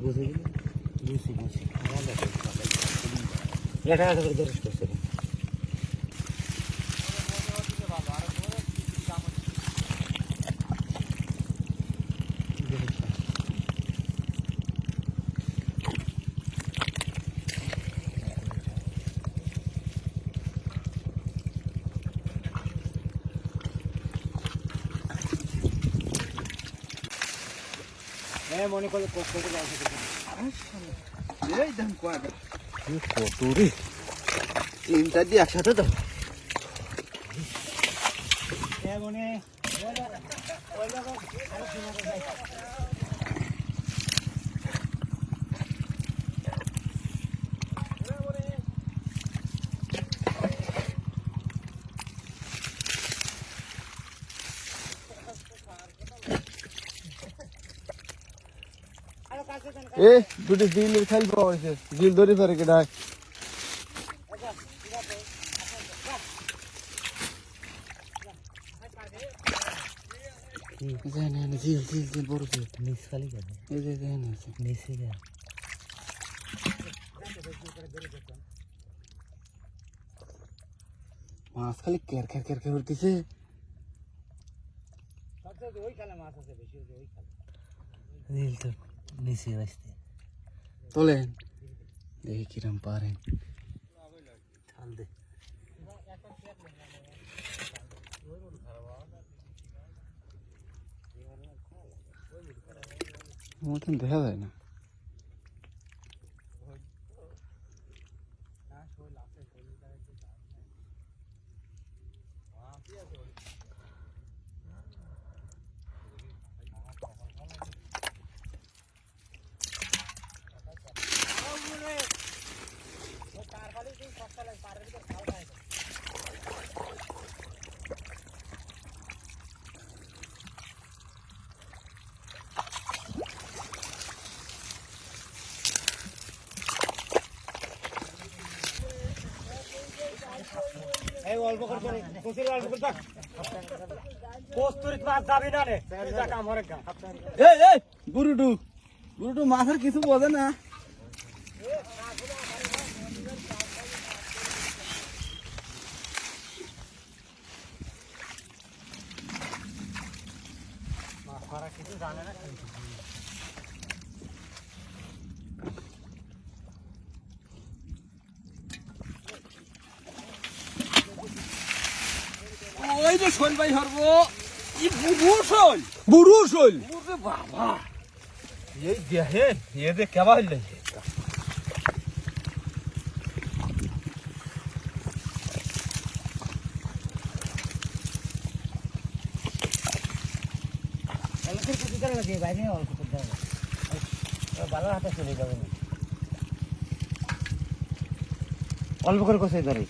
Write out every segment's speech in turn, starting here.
বুঝে গেলি বুঝি এটা করে দরিস করছে মনে করে কষ্ট করে এই দাম কয়টা কত রে তিনটা দিয়ে একসাথে তো মনে এ দুটো জিলের খাইল পাওয়া হয়েছে জিল ধরে ফেরে কেডা জিল বড় নিচ খালি নিচে মাছ খালি কের খের কের খের উঠতেছে ওই খালে মাছ আছে বেশি ওই খালে জিল তো নিচে আসতে তোলেন দেখি কিরম পারেন ঠাল দে মতন দেখা যায় না অল্প করে কুচির অল্প করে থাক কস্তুরিত মাছ যাবি না রে এটা কাম হরে কাম এই গুরুটু মাছের কিছু বোঝে না মাছ মারা কিছু জানে না ওই যে শোল ভাই হরব ই বুড়ু শোল ওরে বাবা এই দেখেন এ যে কেবা হইলে অল্পের কিছু করে লাগে বাইরে অল্প করে দেয় ভালো হাতে চলে যাবে না অল্প করে কষে ধরে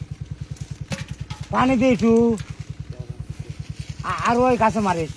পানি দিয়ে একটু আর ওই গাছে মারিস